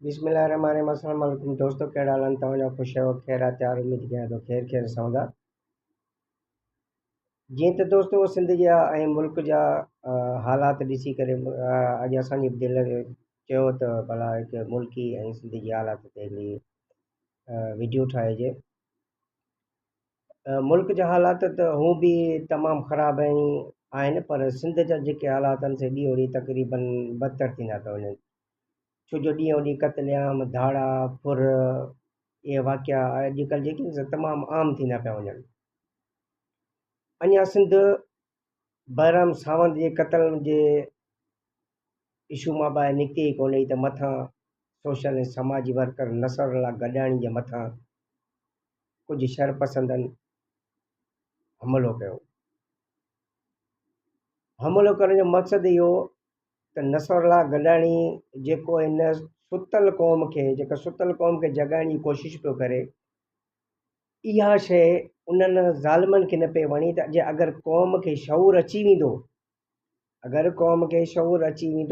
बिस्मिल्लाहिर्रहमानिर्रहीम। अस्सलाम वालेकुम दोस्तों, कहिड़ा हाल आहिनि तव्हांजा? ख़ुशि आहियो, ख़ैरात आहे, उमेद कयां थो ख़ैर रहंदा। जीअं त दोस्तो सिंध जा ऐं मुल्क जा हालात ॾिसी करे अॼु असांजी दिलि चयो त भला हिकु मुल्की ऐं सिंध जी हालात ते हिकिड़ी वीडियो ठाहिजे। मुल्क जा हालात त हू बि तमामु ख़राबु आहिनि, पर सिंध जा जेके हालात आहिनि से ॾींहों ॾींहुं तक़रीबन बदतर थींदा पिया वञनि। छो जो ॾींहों ॾींहुं क़त्लेआम, धाड़ा, फुर, इहे वाक़िया अॼुकल्ह जेके आहिनि से तमामु आम थींदा पिया वञनि। अञा सिंध बहराम सावंत जे क़त्ल जे इशू मां ॿाहिरि निकिती ई कोन्हे त मथां सोशल ऐं समाजी वर्कर नसरुल्लाह गॾाणी जे मथां कुझु शरपसंदनि हमलो कयो। हमलो करण जो मक़सदु इहो त नसरुल्लाह गॾाणी जेको हिन सुतल क़ौम खे जगाइण जी कोशिशि पियो करे, इहा शइ उन्हनि ज़ालिमनि खे न पई वणी त अगरि क़ौम खे शऊर अची वेंदो,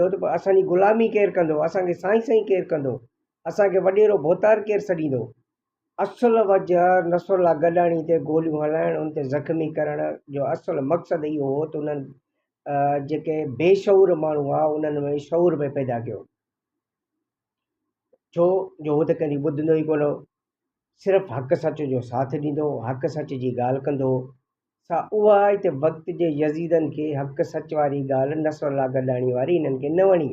त पोइ असांजी ग़ुलामी केरु कंदो, असांखे साईं केरु कंदो, असांखे वॾेरो भोतार केरु सॾींदो। असुल वजह नसरुल्लाह गॾाणी ते गोलियूं हलाइण, उन ते ज़ख़्मी करण जो असुल मक़सदु इहो हो त उन्हनि जेके बेशऊर माण्हू हुआ उन्हनि में शऊर में पैदा कयो। छो जो हू त कॾहिं ॿुधंदो ई कोन, सिर्फ़ु हक़ सच जो साथ ॾींदो, हक़ सच जी ॻाल्हि कंदो। उहा हिते वक़्त जे यज़ीदनि खे हक़ सच वारी ॻाल्हि नसरुल्लाह गॾाणी वारी इन्हनि खे न वणी।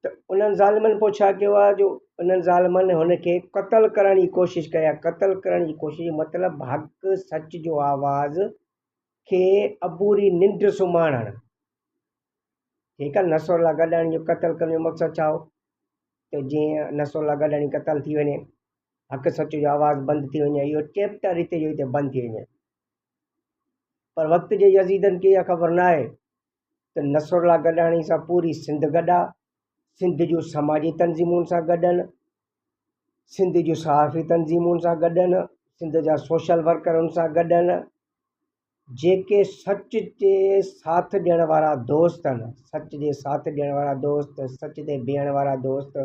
त उन्हनि ज़ालिमनि पोइ छा कयो आहे, जो उन्हनि ज़ालिमनि हुनखे क़त्ल करण जी कोशिशि कई आहे। क़त्ल करण जी कोशिशि मतिलबु हक़ सच जो आवाज़ खे अबूरी निंड सुम्हारणु। ठीकु आहे, नसरुल्लाह गॾाणी जो क़त्ल करण जो मक़सदु छा हो त जीअं नसरुल्लाह गॾाणी क़त्ल थी वञे, हक़ सच जो आवाज़ बंदि थी वञे, इहो चैप्टर हिते बंदि थी वञे। पर वक़्त जे यज़ीदनि खे इहा ख़बर न आहे त नसरुल्लाह गॾाणी सां पूरी सिंध गॾु आहे, सिंध जूं समाजी तंज़ीमुनि सां गॾु आहिनि, सिंध जूं सहाफ़ी तंज़ीमुनि सां गॾु आहिनि, सिंध जा सोशल वर्करनि सां गॾु आहिनि। जेके सच जे साथ ॾियण वारा दोस्त आहिनि, सच जे साथ ॾियण वारा दोस्त, सच ते बीहण वारा दोस्त,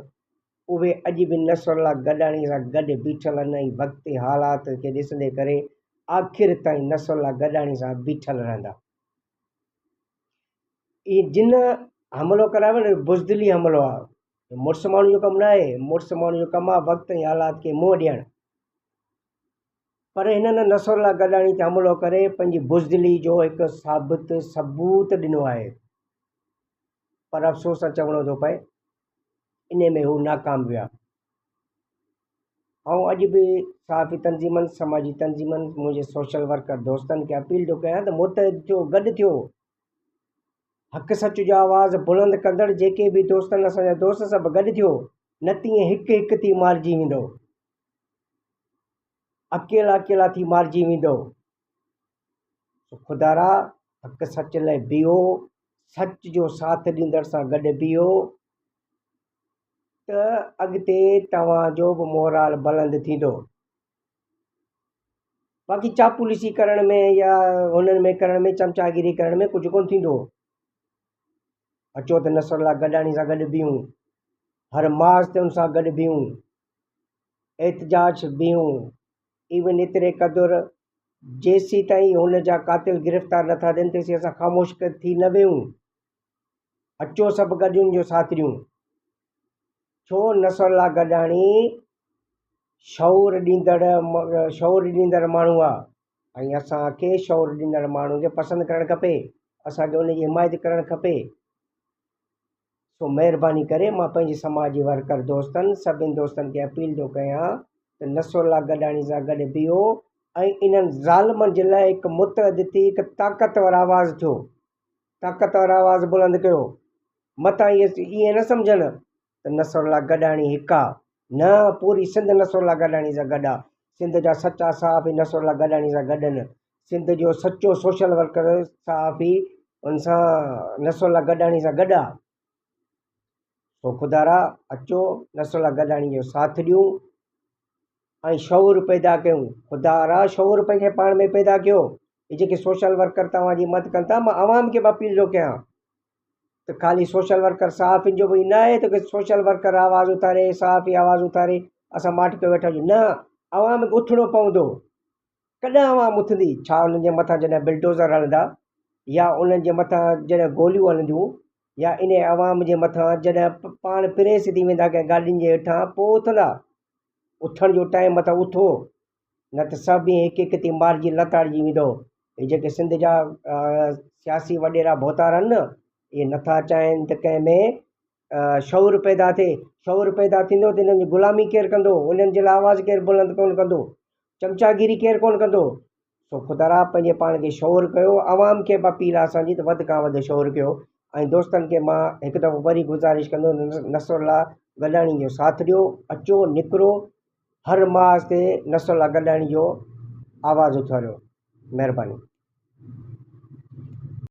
उहे अॼु बि नसरुल्लाह गॾाणी सां गॾु बीठल आहिनि ऐं वक़्ती हालात खे ॾिसंदे करे आख़िर ताईं नसरुल्लाह गॾाणी सां बीठल रहंदा। इहे जिन हमलो करायो न, बुज़दिली हमलो आहे, मुड़ुसु माण्हू जो कमु न आहे। मुड़ुसु माण्हू जो कमु आहे वक़्त ऐं हालात खे मुंहुं ॾियणु, पर हिननि नसरुल्लाह गॾाणी ते हमलो करे पंहिंजी बुज़दिली जो हिकु साबित सबूत ॾिनो आहे। पर अफ़सोस सां चवणो थो पए इन में हू नाकाम विया। ऐं अॼु बि सहाफ़ी तंज़ीमनि, समाजी तंज़ीमनि, मुंहिंजे सोशल वर्कर दोस्तनि खे अपील थो कयां त मुतहिद थियो, गॾु थियो, हक़ सच जो आवाज़ बुलंद कंदड़ जेके बि दोस्त आहिनि, असांजा दोस्त सभु गॾु थियो, न तीअं हिकु हिकु थी मारिजी वेंदो, अकेला थी मारिजी वेंदो। ख़ुदारा हक़ सच लाइ बीहो, सच जो साथ ॾींदड़ सां गॾु बीहो, त अॻिते तव्हांजो बि मोराल बुलंद थींदो। बाक़ी चापूलिसी करण में या हुननि में करण में, चमचागिरी करण में कुझु कोन थींदो। अचो त नसरुल्लाह गॾाणी सां गॾु बीहूं, हर माज़ ते हुन सां गॾु बीहूं, एहतजाज बीहूं, इवन एतिरे क़दुरु जेसीं ताईं हुन जा क़ातिल गिरफ़्तार नथा थियनि तेसीं असां ख़ामोश थी न वेहूं। अचो सभु गॾु हुन जो साथ ॾियूं। छो नसरुल्लाह गॾाणी शऊर ॾींदड़ माण्हू आहे ऐं असांखे शऊर ॾींदड़ माण्हू खे पसंदि करणु खपे, असांखे उनजी हिमायत करणु खपे। सो महिरबानी करे मां पंहिंजे समाजी वर्कर दोस्तनि, सभिनि दोस्तनि खे अपील थो कयां त नसरुल्लाह गॾाणी सां गॾु बीहो ऐं इन्हनि ज़ालिमनि जे लाइ हिकु मुतहद थी हिकु ताक़तवर आवाज़ थियो, ताक़तवर आवाज़ बुलंद कयो। मथां इहे न सम्झनि त नसरुल्लाह गॾाणी हिकु आहे, न, पूरी सिंध नसरुल्लाह गॾाणी सां गॾु आहे। सिंध जा सचा सहाफ़ी नसरुल्लाह गॾाणी सां गॾु आहिनि, सिंध जो सचो सोशल वर्कर सहाफ़ी उन सां नसरुल्लाह गॾाणी सां गॾु आहे। तो ख़ुदारा अचो नसरुल्लाह गॾाणी जो साथ ॾियूं ऐं शऊर पैदा कयूं। ख़ुदारा शऊर पंहिंजे पाण में पैदा कयो। इहे जेके सोशल वर्कर तव्हांजी मदद कनि था, मां आवाम खे बि अपील थो कयां त ख़ाली सोशल वर्कर साफ़ जो भई न आहे त सोशल वर्कर आवाज़ उतारे साफ़ ई आवाज़ उतारे असां माठ पे वेठा हुजूं। न, अवाम खे उथिणो पवंदो। कॾहिं अवाम उथंदी? छा उन्हनि जे मथां जॾहिं बिल्डोज़र हलंदा या उन्हनि जे मथां जॾहिं गोलियूं हलंदियूं या इन अवाम जे मथां जॾहिं पाण प्रेस थी वेंदा कंहिं गाॾियुनि जे हेठां, पोइ उथंदा। उथण जो टाइम त उथो, न त सभु ईअं हिकु हिकु थी मारिजी लताड़िजी वेंदो। हे जेके सिंध जा सियासी वॾेरा भोतार आहिनि न, इहे नथा चाहिनि त कंहिं में शौर पैदा थिए। शौर पैदा थींदो त हिननि जी ग़ुलामी केरु कंदो? उन्हनि जे लाइ आवाज़ु केरु बुलंद कोन कंदो? चमचागिरी केरु कोन कंदो? सो ख़ुदा पंहिंजे पाण खे शौर कयो। अवाम खे बि अपील आहे असांजी त वधि खां वधि शौर कयो। ऐं दोस्तनि खे मां हिकु दफ़ो वरी गुज़ारिश कंदो, नसरुल्लाह गॾाणी जो साथ ॾियो, अचो निकिरो, हर मास ते नसरुल्लाह गॾाणी जो आवाज़ु उथारियो। महिरबानी।